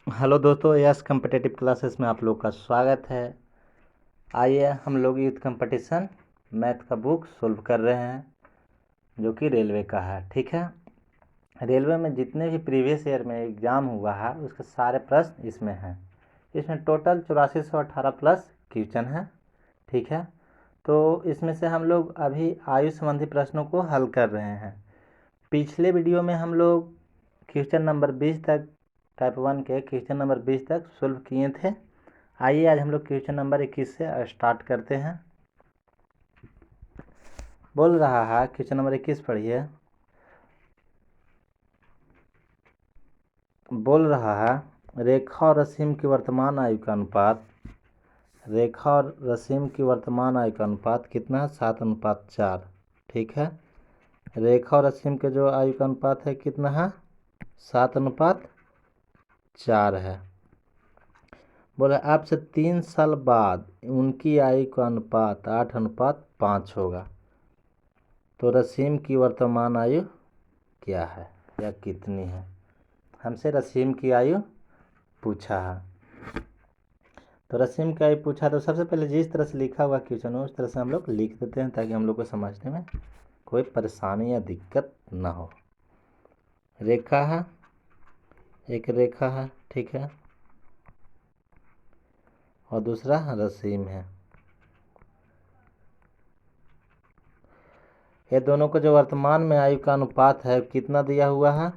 Hello दोस्तों, yes competitive classes में आप लोग का स्वागत है। आइए हम लोग यूथ कंपटीशन मैथ का बुक सोल्व कर रहे हैं जो कि रेलवे का है। ठीक है, रेलवे में जितने भी प्रीवियस ईयर में एग्ज़ाम हुआ है उसके सारे प्रश्न इसमें हैं। इसमें टोटल 8418 प्लस क्वेश्चन है। ठीक है, तो इसमें से हम लोग अभी आयु संबंधी प्रश्नों को हल कर रहे हैं। पिछले वीडियो में हम लोग क्वेश्चन नंबर 20 तक टाइप 1 के क्वेश्चन नंबर 20 तक सोल्व किए थे। आइए आज हम लोग क्वेश्चन नंबर 21 से स्टार्ट करते हैं। बोल रहा है क्वेश्चन नंबर 21 पढ़िए। बोल रहा है रेखा और रसीम की वर्तमान आयु का अनुपात, रेखा और रसीम की वर्तमान आयु का अनुपात कितना है? 7:4। ठीक है, रेखा और रसीम के जो आयु का अनुपात है कितना है? 7:4 है। बोले आपसे 3 साल बाद उनकी आयु का अनुपात 8:5 होगा, तो रसीम की वर्तमान आयु क्या है या कितनी है? हमसे रसीम की आयु पूछा है। तो रसीम की आयु पूछा तो सबसे पहले जिस तरह से लिखा हुआ क्वेश्चन हो उस तरह से हम लोग लिख देते हैं ताकि हम लोग को समझने में कोई परेशानी या दिक्कत ना हो। रेखा है, एक रेखा है, ठीक है, और दूसरा रसीम है। ये दोनों को जो वर्तमान में आयु का अनुपात है कितना दिया हुआ है?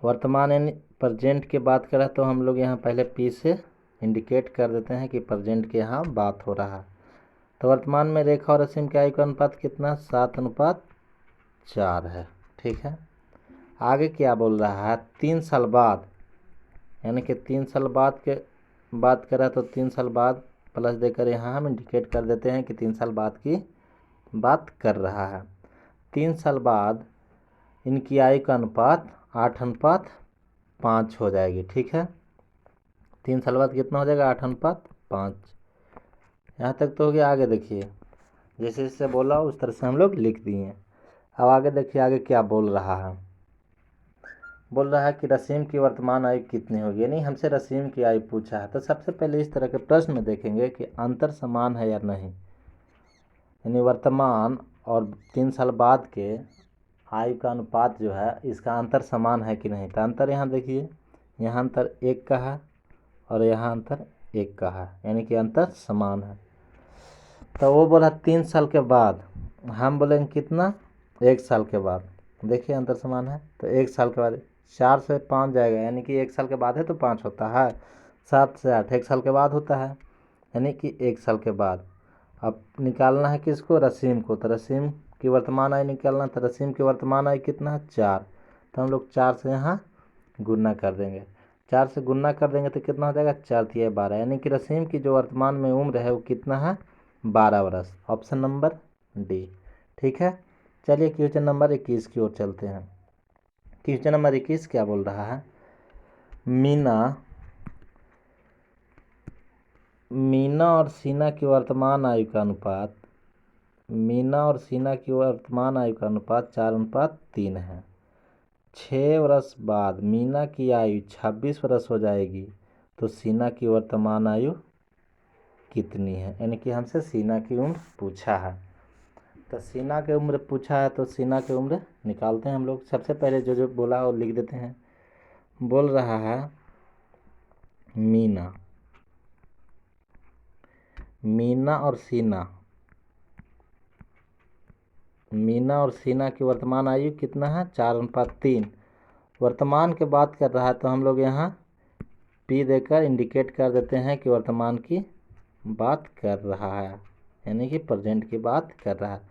वर्तमान यानी प्रेजेंट की बात करें तो हम लोग यहाँ पहले पी से इंडिकेट कर देते हैं कि प्रेजेंट के यहाँ बात हो रहा है। तो वर्तमान में रेखा और रसीम के आयु का अनुपात कितना? 7:4 है। ठीक है, आगे क्या बोल रहा है? 3 साल बाद, यानी कि 3 साल बाद के बात करें तो 3 साल बाद प्लस देकर यहाँ हम इंडिकेट कर देते हैं कि 3 साल बाद की बात कर रहा है। 3 साल बाद इनकी आयु का अनुपात 8:5 हो जाएगी। ठीक है, 3 साल बाद कितना हो जाएगा? 8:5। यहाँ तक तो हो गया। आगे देखिए, जैसे जैसे बोला उस तरह से हम लोग लिख दिए। अब आगे देखिए, आगे क्या बोल रहा है? बोल रहा है कि रसीम की वर्तमान आयु कितनी होगी, यानी हमसे रसीम की आयु पूछा है। तो सबसे पहले इस तरह के प्रश्न में देखेंगे कि अंतर समान है या नहीं, यानी वर्तमान और 3 साल बाद के आयु का अनुपात जो है इसका अंतर समान है कि नहीं। तो अंतर यहाँ देखिए, यहाँ अंतर 1 का है और यहाँ अंतर 1 का है, यानी कि अंतर समान है। तो वो बोला 3 साल के बाद, हम बोलेंगे कितना? 1 साल के बाद। देखिए अंतर समान है तो 1 साल के बाद 4 से 5 जाएगा, यानी कि 1 साल के बाद है तो 5 होता है। 7 से 8 1 साल के बाद होता है, यानी कि 1 साल के बाद। अब निकालना है किसको? रसीम को। तो रसीम की वर्तमान आयु निकालना, तो रसीम की वर्तमान आयु कितना है? 4। तो हम लोग 4 से यहाँ गुना कर देंगे। 4 से गुना कर देंगे तो कितना हो जाएगा? 4 × 12, यानी कि रसीम की जो वर्तमान में उम्र है वो कितना है? 12 वर्ष। Option number D. ठीक है, चलिए क्वेश्चन नंबर 21 की ओर चलते हैं। क्वेश्चन नंबर 21 क्या बोल रहा है? मीना और सीना की वर्तमान आयु का अनुपात, मीना और सीना की वर्तमान आयु का अनुपात 4:3 है। 6 वर्ष बाद मीना की आयु 26 वर्ष हो जाएगी, तो सीना की वर्तमान आयु कितनी है? यानी कि हमसे सीना की उम्र पूछा है। तो सीना की उम्र पूछा है तो सीना की उम्र निकालते हैं हम लोग। सबसे पहले जो जो बोला वो लिख देते हैं। बोल रहा है मीना, मीना और सीना, मीना और सीना की वर्तमान आयु कितना है? 4:3। वर्तमान की बात कर रहा है तो हम लोग यहाँ पी देकर इंडिकेट कर देते हैं कि वर्तमान की बात कर रहा है, यानी कि प्रेजेंट की बात कर रहा है।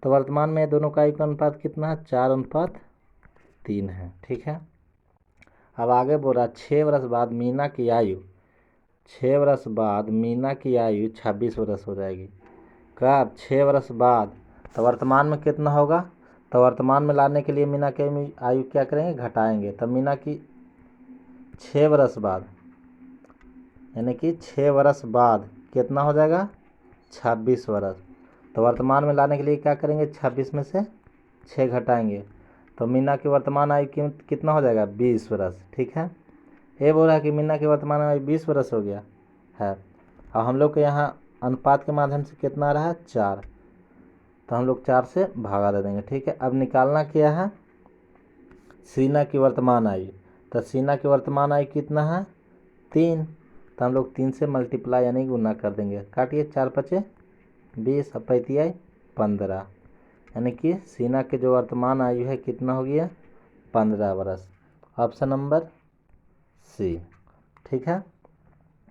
तो वर्तमान में दोनों का आयु का अनुपात कितना है? 4:3 है। ठीक है, अब आगे बोल रहा 6 वर्ष बाद मीना की आयु, 6 वर्ष बाद मीना की आयु 26 वर्ष हो जाएगी। कब? 6 वर्ष बाद। तो वर्तमान में कितना होगा? तो वर्तमान में लाने के लिए मीना की आयु क्या करेंगे? घटाएंगे। तो मीना की 6 वर्ष बाद, यानी कि 6 वर्ष बाद कितना हो जाएगा? 26 वर्ष। तो वर्तमान में लाने के लिए क्या करेंगे? 26 में से 6 घटाएंगे तो मीना की वर्तमान आयु कितना हो जाएगा 20 वर्ष। ठीक है, ये बोल रहा है कि मीना की वर्तमान आयु 20 वर्ष हो गया है। और हम लोग के यहाँ अनुपात के माध्यम से कितना आ रहा है 4, तो हम लोग 4 से भागा दे देंगे। ठीक है, अब निकालना क्या है सीना की वर्तमान आयु, तो सीना की वर्तमान आयु कितना है 3, तो हम लोग 3 से मल्टीप्लाई यानी गुना कर देंगे। काटिए, 4 पचे 20 और 35 15, यानी कि सीना के जो वर्तमान आयु है कितना हो गया 15 वर्ष। Option number C. ठीक है,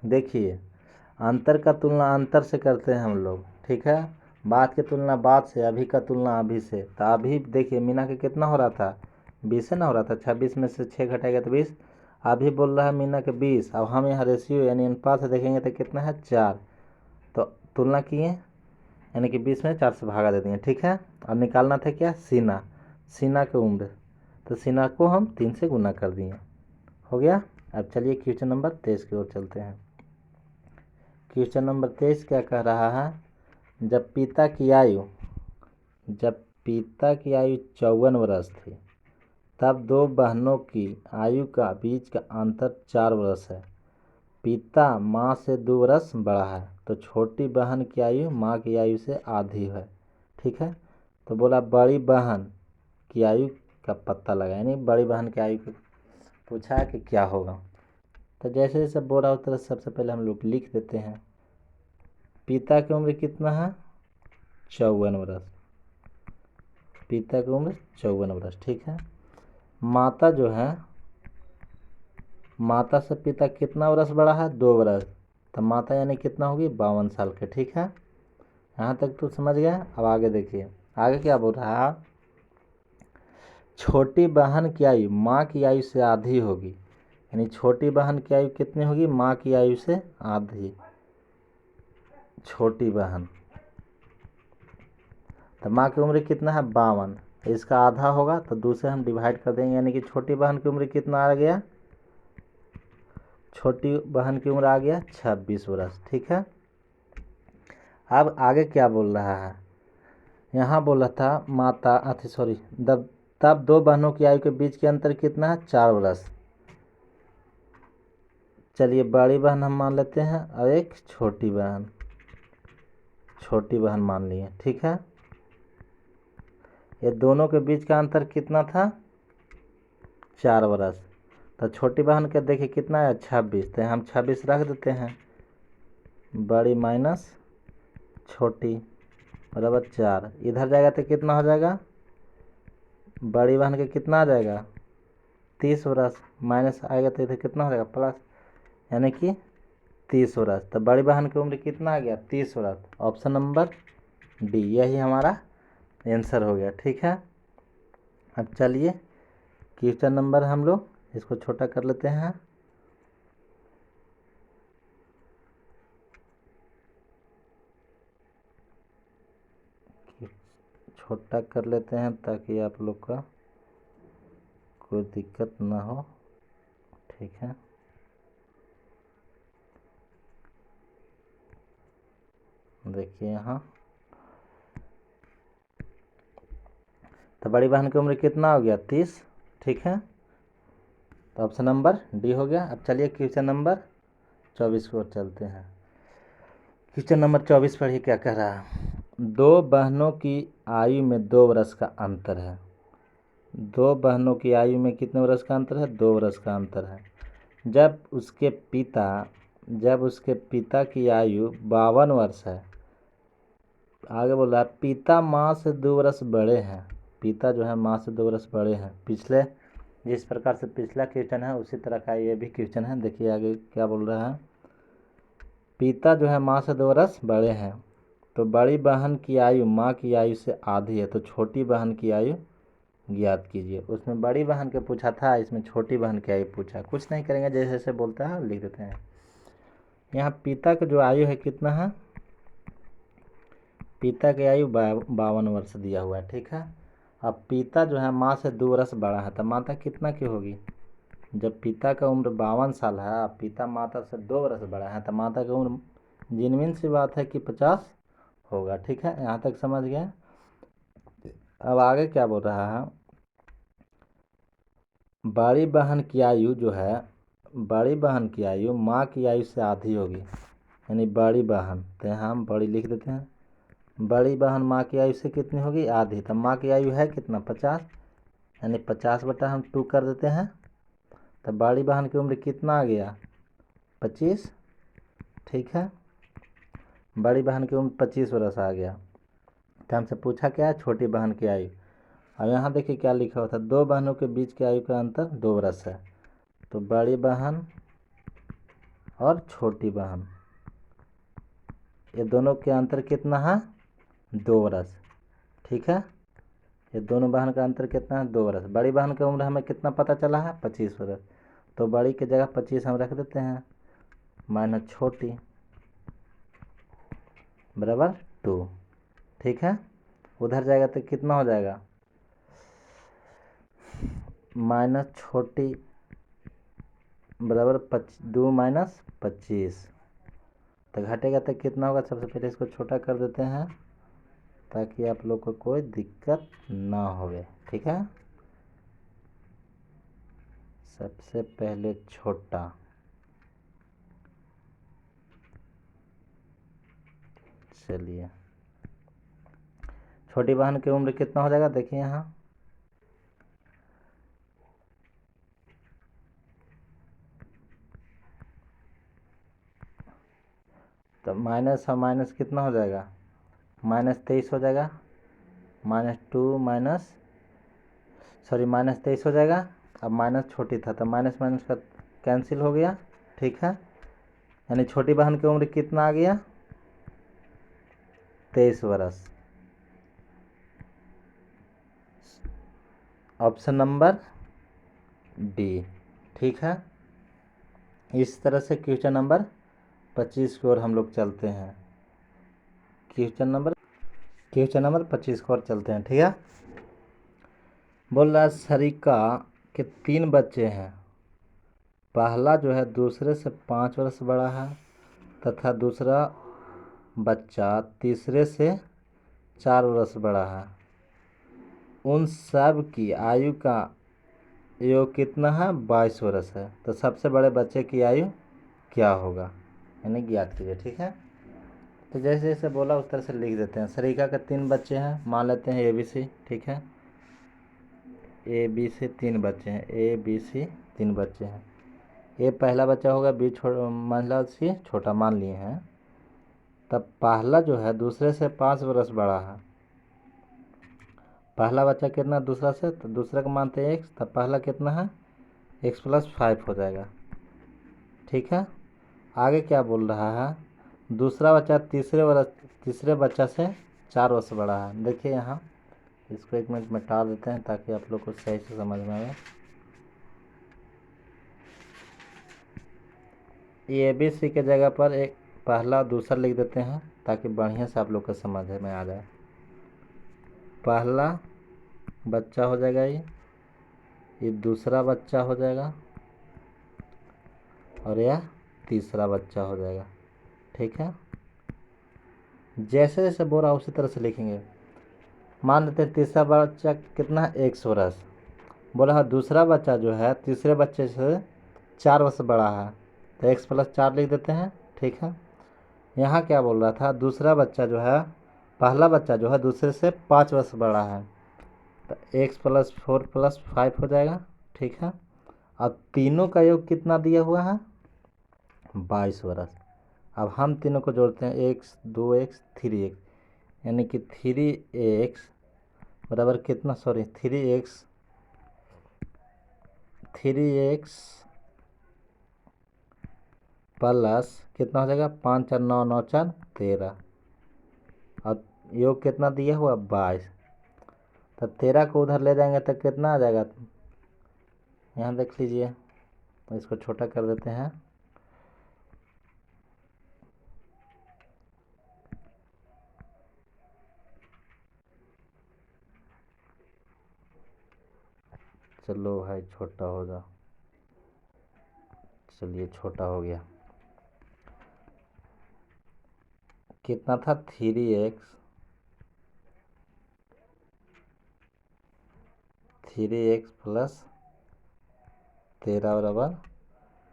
देखिए अंतर का तुलना अंतर से करते हैं हम लोग। ठीक है, बात की तुलना बात से, अभी का तुलना अभी से। तो अभी देखिए मीना के कितना हो रहा था 20 से ना हो रहा था, 26 में से 6 घटाएगा तो 20। अभी बोल रहा है मीना के 20। अब हम यहाँ रेशियो यानी अनुपात से देखेंगे तो कितना है 4, तो तुलना किए यानी कि 20 में 4 से भागा दे देंगे। ठीक है, और निकालना था क्या सीना, सीना की उम्र, तो सीना को हम 3 से गुना कर दिए, हो गया। अब चलिए क्वेश्चन नंबर 23 की ओर चलते हैं। क्वेश्चन नंबर 23 क्या कह रहा है, जब पिता की आयु 54 वर्ष थी तब 2 बहनों की आयु का बीच का अंतर 4 वर्ष है। पिता माँ से 2 वर्ष बड़ा है, तो छोटी बहन की आयु माँ की आयु से आधी है। ठीक है, तो बोला बड़ी बहन की आयु का पता लगा, यानी बड़ी बहन की आयु पूछा है कि क्या होगा। तो जैसे जैसे बोल रहा होता है सबसे पहले हम लोग लिख देते हैं। पिता की उम्र कितना है 54 वर्ष, पिता की उम्र 54 वर्ष। ठीक है, माता जो है, माता से पिता कितना वर्ष बड़ा है 2 वर्ष, तो माता यानी कितना होगी 52 साल के। ठीक है, यहाँ तक तो समझ गया। अब आगे देखिए, आगे क्या बोल रहा है, छोटी बहन की आयु माँ की आयु से आधी होगी, यानी छोटी बहन की आयु कितनी होगी माँ की आयु से आधी। छोटी बहन, तो माँ की उम्र कितना है 52, इसका आधा होगा तो 2 से हम डिवाइड कर देंगे, यानी कि छोटी बहन की उम्र कितना आ गया, छोटी बहन की उम्र आ गया 26 वर्ष। ठीक है, अब आगे क्या बोल रहा है, यहाँ बोला था माता तब 2 बहनों की आयु के बीच के अंतर कितना है 4 वर्ष। चलिए बड़ी बहन हम मान लेते हैं और एक छोटी बहन मान लिए। ठीक है, ये दोनों के बीच का अंतर कितना था 4 वर्ष। तो छोटी बहन के देखिए कितना है 26, तो हम 26 रख देते हैं, बड़ी माइनस छोटी बराबर 4। इधर जाएगा तो कितना हो जाएगा, बड़ी बहन के कितना आ जाएगा 30 वर्ष, माइनस आएगा तो इधर कितना हो जाएगा प्लस, यानी कि 30 वर्ष। तो बड़ी बहन की उम्र कितना आ गया 30 वर्ष। ऑप्शन नंबर डी, यही हमारा आंसर हो गया। ठीक है, अब चलिए क्वेश्चन नंबर हम लोग इसको छोटा कर लेते हैं। छोटा कर लेते हैं ताकि आप लोग का कोई दिक्कत ना हो। ठीक है, देखिए यहाँ, तो बड़ी बहन की उम्र कितना हो गया 30। ठीक है, तो ऑप्शन नंबर डी हो गया। अब चलिए क्वेश्चन नंबर 24 की ओर चलते हैं। क्वेश्चन नंबर 24 पढ़िए क्या कह रहा है, 2 बहनों की आयु में 2 वर्ष का अंतर है। 2 बहनों की आयु में कितने वर्ष का अंतर है 2 वर्ष का अंतर है। जब उसके पिता की आयु 52 वर्ष है, आगे बोल रहा है पिता माँ से 2 वर्ष बड़े हैं, पिता जो है माँ से 2 वर्ष बड़े हैं। पिछले जिस प्रकार से पिछला क्वेश्चन है उसी तरह का ये भी क्वेश्चन है। देखिए आगे क्या बोल रहा है, पिता जो है माँ से 2 वर्ष बड़े हैं, तो बड़ी बहन की आयु माँ की आयु से आधी है, तो छोटी बहन की आयु ज्ञात कीजिए। उसमें बड़ी बहन के पूछा था, इसमें छोटी बहन की आयु पूछा। कुछ नहीं करेंगे, जैसे जैसे बोलता है लिख देते हैं। यहाँ पिता का जो आयु है कितना है, पिता की आयु 52 वर्ष दिया हुआ है। ठीक है, अब पिता जो है माँ से 2 वर्ष बड़ा है, तो माता कितना की होगी, जब पिता का उम्र 52 साल है, पिता माता से 2 वर्ष बड़ा है, तो माता की उम्र जिनमिन सी बात है कि 50 होगा। ठीक है, यहाँ तक समझ गए। अब आगे क्या बोल रहा है, बड़ी बहन की आयु जो है, बड़ी बहन की आयु माँ की आयु से आधी होगी, यानी बड़ी बहन, तो यहाँ हम बड़ी लिख देते हैं। बड़ी बहन माँ की आयु से कितनी होगी? आधी। तो माँ की आयु है कितना? 50, यानी 50 बटा हम 2 कर देते हैं। तो बड़ी बहन की उम्र कितना आ गया? 25। ठीक है, बड़ी बहन की उम्र 25 वर्ष आ गया। तो हमसे पूछा क्या है? छोटी बहन की आयु। अब यहाँ देखिए क्या लिखा हुआ था, दो बहनों के बीच की आयु का अंतर 2 वर्ष है। तो बड़ी बहन और छोटी बहन, ये दोनों के अंतर कितना है? 2 वर्ष। ठीक है, ये दोनों बहन का अंतर कितना है? 2 वर्ष। बड़ी बहन की उम्र हमें कितना पता चला है? 25 वर्ष। तो बड़ी की जगह 25 हम रख देते हैं, माइनस छोटी बराबर 2। ठीक है, उधर जाएगा तो कितना हो जाएगा? माइनस छोटी बराबर 2 माइनस 25। तो घटेगा तो कितना होगा? सबसे पहले इसको छोटा कर देते हैं ताकि आप लोग को कोई दिक्कत ना होवे। ठीक है, सबसे पहले छोटा, चलिए छोटी बहन की उम्र कितना हो जाएगा? देखिए यहाँ तो माइनस और माइनस कितना हो जाएगा? -23 हो जाएगा। माइनस 23 हो जाएगा। अब माइनस छोटी था तो माइनस माइनस का कैंसिल हो गया। ठीक है, यानी छोटी बहन की उम्र कितना आ गया? 23 वर्ष। Option number D. ठीक है, इस तरह से क्वेश्चन नंबर 25 की ओर हम लोग चलते हैं। क्वेश्चन नंबर 25 की ओर चलते हैं। ठीक है, बोल रहा है सरिका के 3 बच्चे हैं। पहला जो है दूसरे से 5 वर्ष बड़ा है तथा दूसरा बच्चा तीसरे से 4 वर्ष बड़ा है। उन सब की आयु का योग कितना है? 22 वर्ष है। तो सबसे बड़े बच्चे की आयु क्या होगा, यानी ज्ञात कीजिए। ठीक है, तो जैसे जैसे बोला उस तरह से लिख देते हैं। सरिका के 3 बच्चे हैं, मान लेते हैं ABC। ठीक है, ABC 3 बच्चे हैं, ABC 3 बच्चे हैं। ए पहला बच्चा होगा, बी मान सी छोटा मान लिए हैं। तब पहला जो है दूसरे से 5 वर्ष बड़ा है। पहला बच्चा कितना दूसरा से? तो दूसरा का मानते हैं x, तब पहला कितना है? x + 5 हो जाएगा। ठीक है, आगे क्या बोल रहा है? दूसरा बच्चा तीसरे बच्चा से 4 वर्ष बड़ा है। देखिए यहाँ इसको 1 मिनट में टाल देते हैं ताकि आप लोग को सही से समझ में आए। ये ABC के जगह पर एक पहला दूसरा लिख देते हैं ताकि बढ़िया से आप लोग को समझ में आ जाए। पहला बच्चा हो जाएगा ये दूसरा बच्चा हो जाएगा और यह तीसरा बच्चा हो जाएगा। ठीक है, जैसे जैसे बोल रहा उसी तरह से लिखेंगे। मान लेते हैं तीसरा बच्चा कितना है? 1 वर्ष। बोला है दूसरा बच्चा जो है तीसरे बच्चे से 4 वर्ष बड़ा है, तो x + 4 लिख देते हैं। ठीक है, यहाँ क्या बोल रहा था? दूसरा बच्चा जो है, पहला बच्चा जो है दूसरे से 5 वर्ष बड़ा है, तो x + 4 + 5 हो जाएगा। ठीक है, अब तीनों का योग कितना दिया हुआ है? 22 वर्ष। अब हम तीनों को जोड़ते हैं, x 2x 3x, यानी कि 3x बराबर कितना? 3x प्लस कितना हो जाएगा? 5 4 9 9 4 13। अब योग कितना दिया हुआ? 22। तो 13 को उधर ले जाएंगे तो कितना आ जाएगा? यहाँ देख लीजिए, तो इसको छोटा कर देते हैं। चलो भाई छोटा हो जा, चलिए छोटा हो गया। कितना था? 3x प्लस 13 बराबर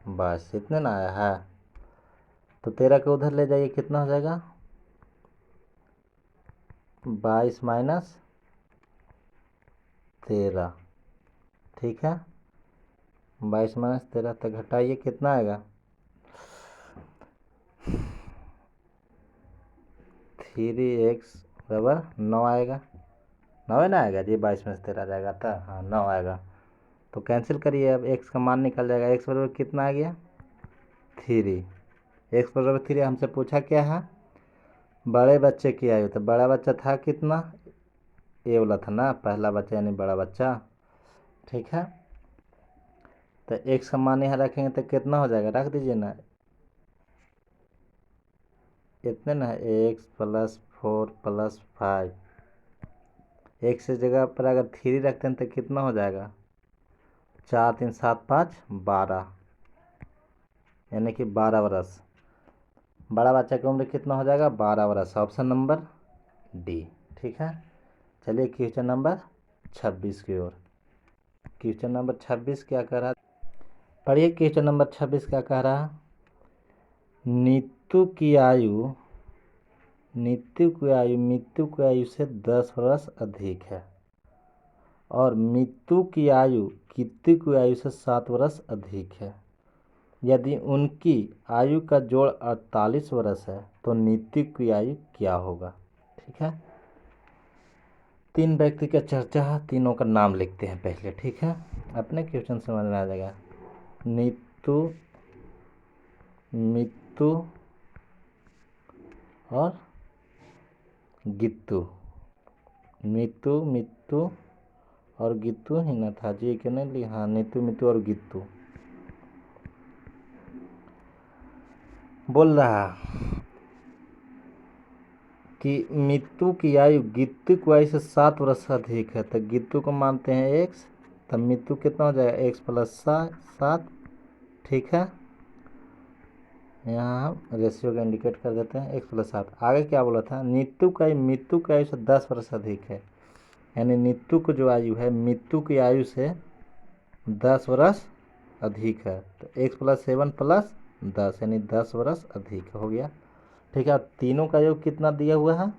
22, इतने ना आया है। तो 13 को उधर ले जाइए, कितना हो जाएगा 22 माइनस 13, ठीक है। 22 माइनस 13 तक घटाइए, कितना आएगा 3x बराबर 9 आएगा। 9 ना आएगा जी, 22 में से 13 आ जाएगा था, हाँ 9 आएगा। तो कैंसिल करिए, अब x का मान निकल जाएगा। x बराबर कितना आ गया 3, x बराबर 3। हमसे पूछा क्या है, बड़े बच्चे की आयु। तो बड़ा बच्चा था कितना, ये वाला था ना, पहला बच्चा यानी बड़ा बच्चा, ठीक है। तो x का मान यहाँ रखेंगे तो कितना हो जाएगा, रख दीजिए ना, इतने ना, x + 4 + 5। x की जगह पर अगर 3 रखते हैं तो कितना हो जाएगा 4 3 7 5 12, यानी कि 12 बरस। बड़ा बच्चा की उम्र कितना हो जाएगा 12 बरस, ऑप्शन नंबर डी, ठीक है। चलिए क्वेश्चन नंबर 26 की ओर। क्वेश्चन नंबर 26 क्या कह रहा है, पढ़िए क्वेश्चन नंबर 26 क्या कह रहा है। नीतू की आयु मृत्यु की आयु से 10 वर्ष अधिक है, और मीतू की आयु कीर्ति की आयु से 7 वर्ष अधिक है। यदि उनकी आयु का जोड़ 48 वर्ष है तो नीतू की आयु क्या होगा, ठीक है। 3 व्यक्ति का चर्चा है, तीनों का नाम लिखते हैं पहले, ठीक है, अपने क्वेश्चन समझ में आ जाएगा। नीतू, मीतू और गित्तू। मीतू और गित्तू ही ना था जी, क्यों नहीं लिखा, हाँ नीतू, मीतू और गित्तू। बोल रहा कि मीतू की आयु गित्तू की आयु से 7 वर्ष अधिक है। तो गित्तू को मानते हैं x, तब मीतू कितना हो जाएगा x + 7, ठीक है। यहाँ हम रेशियो का इंडिकेट कर देते हैं, x + 7। आगे क्या बोला था, मीतू की आयु से 10 वर्ष अधिक है, यानी नीतू की जो आयु है मीतू की आयु से 10 वर्ष अधिक है। तो x + 7 + 10 यानी 10 वर्ष अधिक हो गया, ठीक है। तीनों का योग कितना दिया हुआ है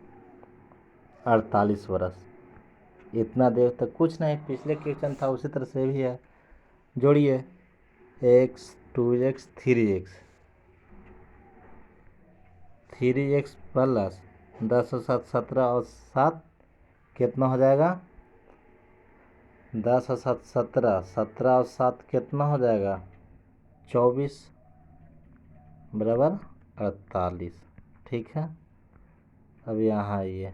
48 वर्ष, इतना देर तक कुछ नहीं, पिछले क्वेश्चन था उसी तरह से भी है। जोड़िए x 2x 3x, 3x + 10 और 7 17 और 7 कितना हो जाएगा 10 और 7 17, 17 और 7 कितना हो जाएगा 24 बराबर 48, ठीक है। अब यहाँ आइए,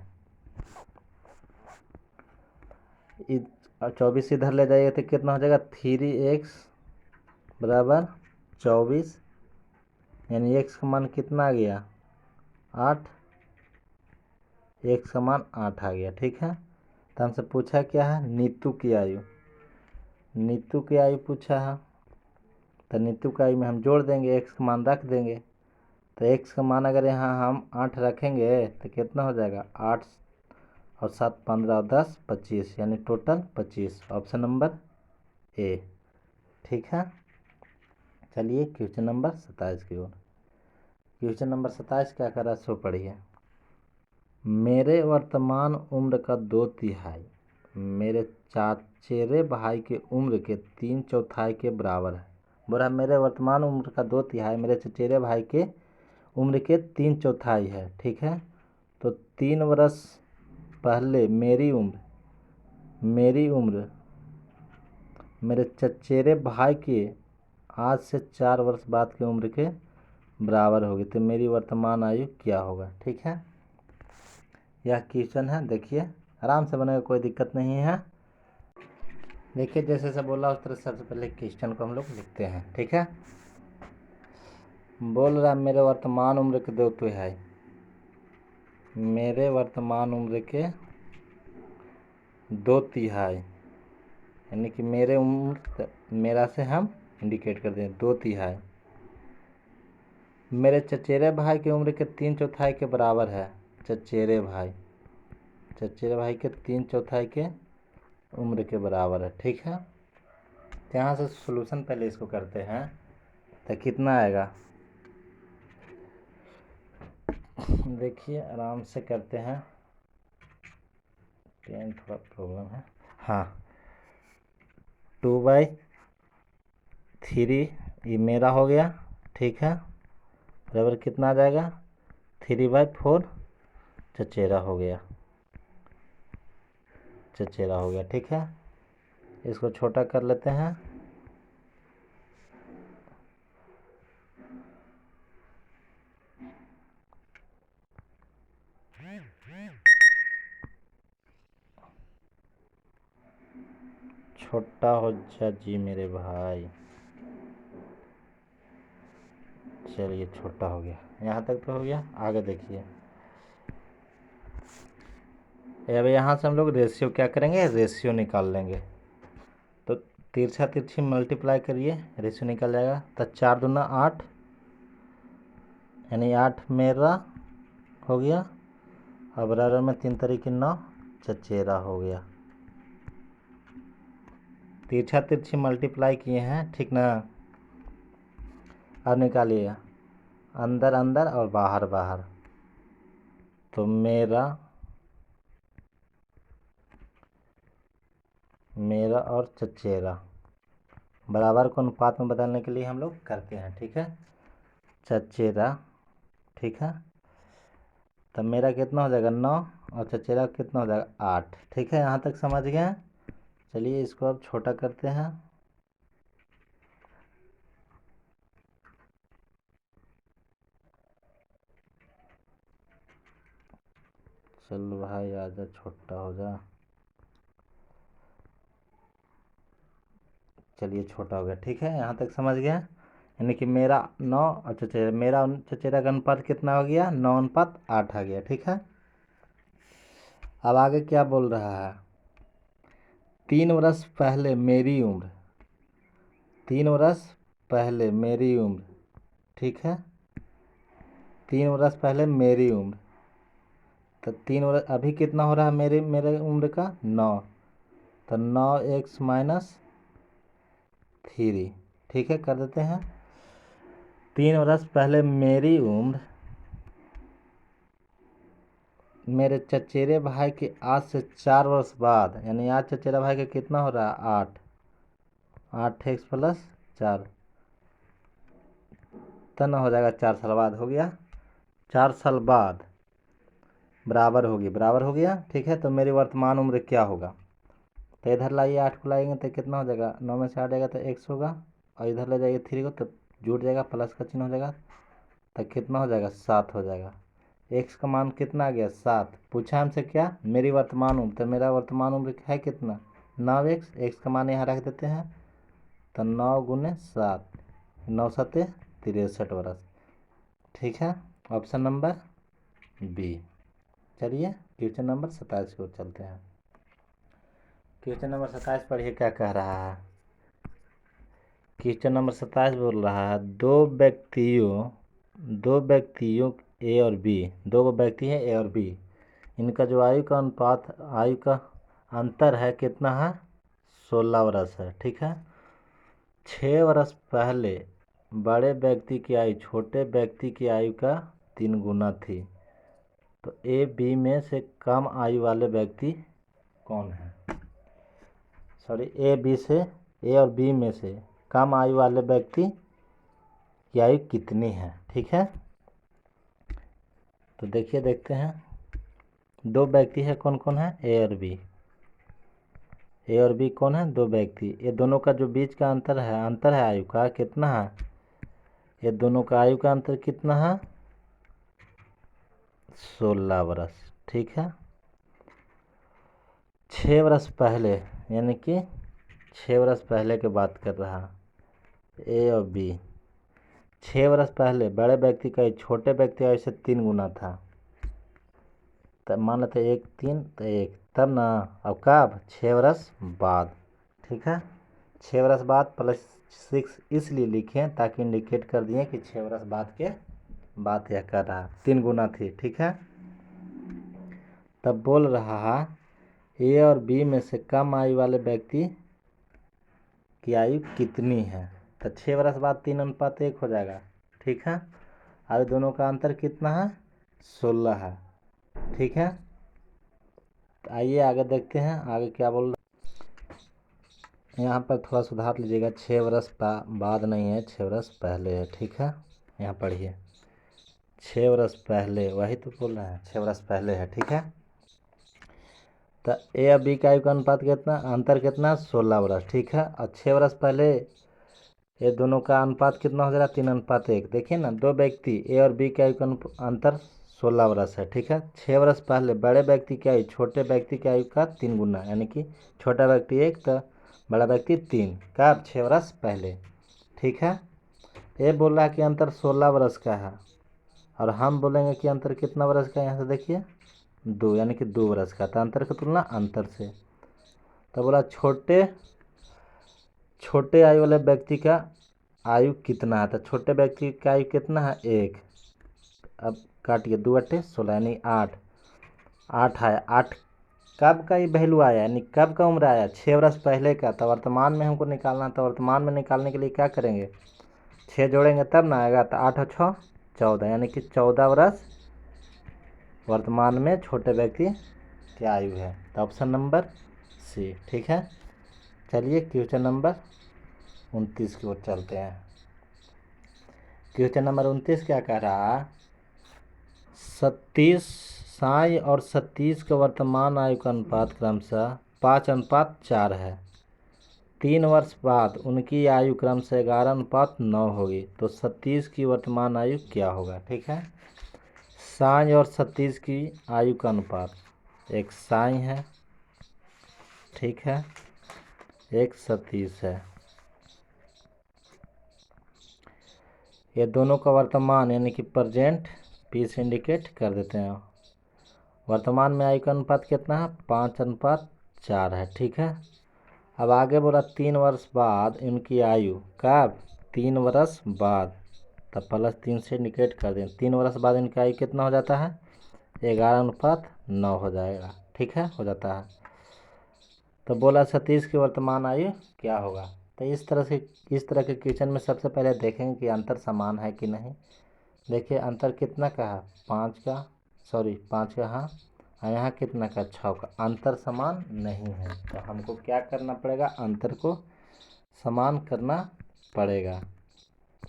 24 इधर ले जाइए तो कितना हो जाएगा 3x बराबर 24, यानी x का मान कितना आ गया 8, x का मान 8 आ गया, ठीक है। तो हमसे पूछा क्या है नीतू की आयु, नीतू की आयु पूछा है। तो नीतू की आयु में हम जोड़ देंगे, x का मान रख देंगे। तो x का मान अगर यहाँ हम 8 रखेंगे तो कितना हो जाएगा 8 और 7 15 और 10 25, यानी टोटल 25, ऑप्शन नंबर ए, ठीक है। चलिए क्वेश्चन नंबर 27 की ओर। क्वेश्चन नंबर 27 क्या कर रहा है सो पढ़िए। मेरे वर्तमान उम्र का 2/3 मेरे चचेरे भाई के उम्र के 3/4 के बराबर है। बोला मेरे वर्तमान उम्र का 2/3 मेरे चचेरे भाई के उम्र के 3/4 है, ठीक है। तो 3 वर्ष पहले मेरी उम्र मेरे चचेरे भाई के आज से 4 वर्ष बाद की उम्र के बराबर होगी। तो मेरी वर्तमान आयु क्या होगा, ठीक है। यह क्वेश्चन है, देखिए आराम से बनेगा, कोई दिक्कत नहीं है। देखिए जैसे से बोला उस तरह सबसे पहले क्वेश्चन को हम लोग लिखते हैं, ठीक है। बोल रहा मेरे वर्तमान उम्र के 2/3, मेरे वर्तमान उम्र के 2/3, यानी कि मेरे उम्र मेरा से हम इंडिकेट कर दें 2/3 मेरे चचेरे भाई की उम्र के 3/4 के बराबर है। चचेरे भाई के 3/4 के उम्र के बराबर है, ठीक है। तो यहाँ से सॉल्यूशन पहले इसको करते हैं, तो कितना आएगा देखिए, आराम से करते हैं, पेन थोड़ा प्रॉब्लम है। हाँ, 2/3 ये मेरा हो गया, ठीक है, बराबर कितना आ जाएगा 3/4 चचेरा हो गया, चचेरा हो गया, ठीक है। इसको छोटा कर लेते हैं, छोटा हो जा जी मेरे भाई, चलिए छोटा हो गया, यहाँ तक तो हो गया। आगे देखिए, अब यहाँ से हम लोग रेशियो क्या करेंगे, रेशियो निकाल लेंगे। तो तिरछा तिरछी मल्टीप्लाई करिए, रेशियो निकल जाएगा। तो 4 दूना 8, यानी 8 मेरा हो गया, और बराबर में 3 तरीके 9 चचेरा हो गया। तिरछा तिरछी मल्टीप्लाई किए हैं, ठीक ना। अब निकालिए, अंदर अंदर और बाहर बाहर, तो मेरा और चचेरा बराबर को अनुपात में बदलने के लिए हम लोग करते हैं, ठीक है, चचेरा, ठीक है। तो मेरा कितना हो जाएगा 9 और चचेरा कितना हो जाएगा 8, ठीक है, यहाँ तक समझ गए। चलिए इसको अब छोटा करते हैं, चल भाई आजा छोटा हो जा, चलिए छोटा हो गया, ठीक है, यहाँ तक समझ गया। यानी कि मेरा 9 और चचेरा, मेरा चचेरा का अनुपात कितना हो गया 9:8 आ गया, ठीक है। अब आगे क्या बोल रहा है, 3 वर्ष पहले मेरी उम्र, 3 वर्ष पहले मेरी उम्र, ठीक है, 3 वर्ष पहले मेरी उम्र, तो 3 वर्ष अभी कितना हो रहा है मेरे उम्र का 9, तो 9x - 3, ठीक है, कर देते हैं। 3 वर्ष पहले मेरी उम्र, मेरे चचेरे भाई के आज से 4 वर्ष बाद, यानी आज चचेरा भाई का कितना हो रहा है 8x + 4, तन हो जाएगा 4 साल बाद, हो गया 4 साल बाद बराबर होगी, बराबर हो गया, ठीक है। तो मेरी वर्तमान उम्र क्या होगा, तो इधर लाइए 8 को लाएंगे तो कितना हो जाएगा, 9 में से 8 जाएगा तो x होगा, और इधर ले जाइए 3 को तो जुड़ जाएगा, प्लस का चिन्ह हो जाएगा, तो कितना हो जाएगा 7 हो जाएगा। x का मान कितना आ गया 7, पूछा हमसे क्या, मेरी वर्तमान उम्र, तो मेरा वर्तमान उम्र है कितना 9x, x का मान यहाँ रख देते हैं, तो 9 × 7, 9 × 7 = 63 वर्ष, ठीक है, ऑप्शन नंबर बी। चलिए क्वेश्चन नंबर 27 की ओर चलते हैं। क्वेश्चन नंबर 27 पढ़िए क्या कह रहा है। क्वेश्चन नंबर 27 बोल रहा है, दो व्यक्तियों ए और बी, दो व्यक्ति हैं ए और बी, इनका जो आयु का अनुपात, आयु का अंतर है कितना है 16 वर्ष है, ठीक है। 6 वर्ष पहले बड़े व्यक्ति की आयु छोटे व्यक्ति की आयु का 3 गुना थी, तो ए बी में से कम आयु वाले व्यक्ति कौन है, सॉरी ए और बी में से कम आयु वाले व्यक्ति की आयु कितनी है, ठीक है। तो देखिए, देखते हैं, दो व्यक्ति है, कौन कौन है ए और बी, ए और बी कौन है, दो व्यक्ति, ये दोनों का जो बीच का अंतर है आयु का कितना है, ये दोनों का आयु का अंतर कितना है 16 वर्ष, ठीक है। 6 वर्ष पहले, यानी कि 6 वर्ष पहले की बात कर रहा ए और बी, 6 वर्ष पहले बड़े व्यक्ति का छोटे व्यक्ति आयु से 3 गुना था, तब मान लेते 1 3 तो 1, तब ना, अब कब 6 वर्ष बाद, ठीक है, 6 वर्ष बाद +6 इसलिए लिखें ताकि इंडिकेट कर दिए कि 6 वर्ष बाद के बात यह कर रहा, 3 गुना थी, ठीक है। तब बोल रहा है ए और बी में से कम आयु वाले व्यक्ति की आयु कितनी है। तो 6 वर्ष बाद 3:1 हो जाएगा। ठीक है, अब दोनों का अंतर कितना है, 16 है। ठीक है, तो आइए आगे देखते हैं आगे क्या बोल रहा है। यहाँ पर थोड़ा सुधार लीजिएगा, 6 वर्ष बाद नहीं है, 6 वर्ष पहले है। ठीक है, यहाँ पढ़िए 6 वर्ष पहले, वही तो बोल रहे हैं 6 वर्ष पहले है। ठीक है, तो ए और बी का आयु का अनुपात कितना, अंतर कितना, 16 वर्ष। ठीक है, और 6 वर्ष पहले ये दोनों का अनुपात कितना हो जाएगा, 3:1। देखिए ना, दो व्यक्ति ए और बी के आयु का अंतर 16 वर्ष है। ठीक है, 6 वर्ष पहले बड़े व्यक्ति की आयु छोटे व्यक्ति की आयु का 3 गुना, यानी कि छोटा व्यक्ति 1 तो बड़ा व्यक्ति 3, कब, 6 वर्ष पहले। ठीक है, ये बोल रहा है कि अंतर 16 वर्ष का है, और हम बोलेंगे कि अंतर कितना वर्ष का है, यहाँ से देखिए 2, यानी कि 2 वर्ष का। तो अंतर की तुलना अंतर से, तो बोला छोटे आयु वाले व्यक्ति का आयु कितना है। तो छोटे व्यक्ति का आयु कितना है, 1। अब काटिए, 2×8 = 16, यानी 8 है। 8 कब का ये वैल्यू आया, यानी कब का उम्र आया, 6 वर्ष पहले का। तो वर्तमान में हमको निकालना, तो वर्तमान में निकालने के लिए क्या करेंगे, 6 जोड़ेंगे तब ना आएगा। तो 8 और 6 14, यानी कि 14 वर्ष वर्तमान में छोटे व्यक्ति की आयु है। तो ऑप्शन नंबर सी। ठीक है, चलिए क्वेश्चन नंबर 29 की ओर चलते हैं। क्वेश्चन नंबर 29 क्या कह रहा है, साई और सतीश का वर्तमान आयु का अनुपात क्रमशः 5:4 है। 3 वर्ष बाद उनकी आयु क्रमशः 11:9 होगी, तो सतीश की वर्तमान आयु क्या होगा। ठीक है, साई और सतीश की आयु का अनुपात, एक साई है, ठीक है, एक सतीश है। ये दोनों का वर्तमान यानी कि प्रेजेंट पी से इंडिकेट कर देते हैं। वर्तमान में आयु का अनुपात कितना है, 5:4 है। ठीक है, अब आगे बोला 3 वर्ष बाद इनकी आयु, कब, 3 वर्ष बाद, तब +3 से इंडिकेट कर दें। 3 वर्ष बाद इनकी आयु कितना हो जाता है, 11:9 हो जाएगा। ठीक है, हो जाता है। तो बोला सतीश की वर्तमान आयु क्या होगा। तो इस तरह के क्वेश्चन में सबसे पहले देखेंगे कि अंतर समान है कि नहीं। देखिए अंतर कितना का है, 5 का, हाँ, और यहाँ कितना का, 6 का। अंतर समान नहीं है, तो हमको क्या करना पड़ेगा, अंतर को समान करना पड़ेगा।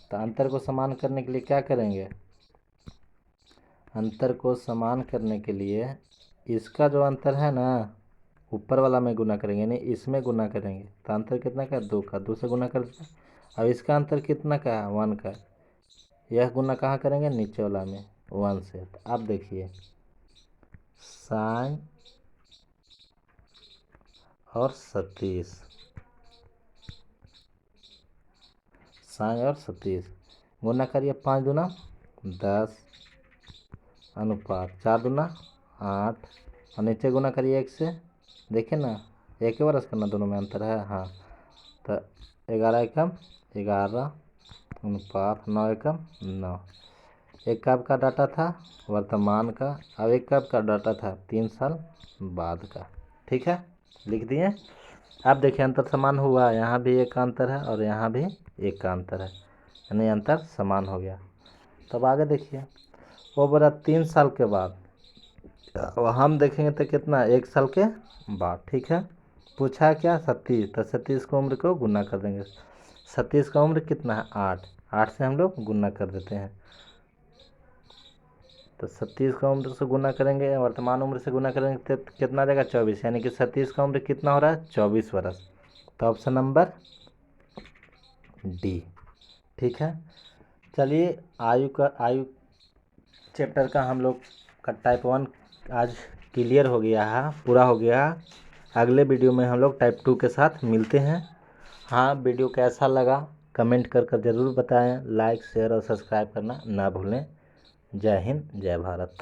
तो अंतर को समान करने के लिए क्या करेंगे, अंतर को समान करने के लिए इसका जो अंतर है ना, ऊपर वाला में गुना करेंगे, नहीं इसमें गुना करेंगे। तो अंतर कितना का, 2 का, 2 से गुना कर दें। अब इसका अंतर कितना का है, 1 का, यह गुना कहाँ करेंगे, नीचे वाला में 1 से। तो अब देखिए साई और सतीश, साई और सतीश गुना करिए, 5 दूना 10 अनुपात 4 दूना 8, और नीचे गुना करिए 1 से। देखिए ना, 1 वर्ष करना, दोनों में अंतर है, हाँ। तो 11 एकम 11 अनुपात 9 एकम 9। एक कब का डाटा था, वर्तमान का। अब एक कब का डाटा था, 3 साल बाद का। ठीक है, लिख दिए। अब देखिए अंतर समान हुआ, यहाँ भी एक का अंतर है और यहाँ भी एक का अंतर है, यानी अंतर समान हो गया। तब आगे देखिए, वो बोला 3 साल के बाद, और हम देखेंगे तो कितना, 1 साल के बाद। ठीक है, पूछा क्या, सतीश, तो सतीश की उम्र को गुना कर देंगे। सतीश का उम्र कितना है, 8 से हम लोग गुना कर देते हैं। तो सतीश का उम्र से गुना करेंगे, वर्तमान उम्र से गुना करेंगे तो कितना आ जाएगा, 24, यानी कि सतीश का उम्र कितना हो रहा है, 24 वर्ष। तो ऑप्शन नंबर डी। ठीक है, चलिए आयु चैप्टर का हम लोग का टाइप 1 आज क्लियर हो गया है, पूरा हो गया। अगले वीडियो में हम लोग टाइप 2 के साथ मिलते हैं। हाँ, वीडियो कैसा लगा कमेंट कर ज़रूर बताएं। लाइक शेयर और सब्सक्राइब करना ना भूलें। जय हिंद, जय भारत।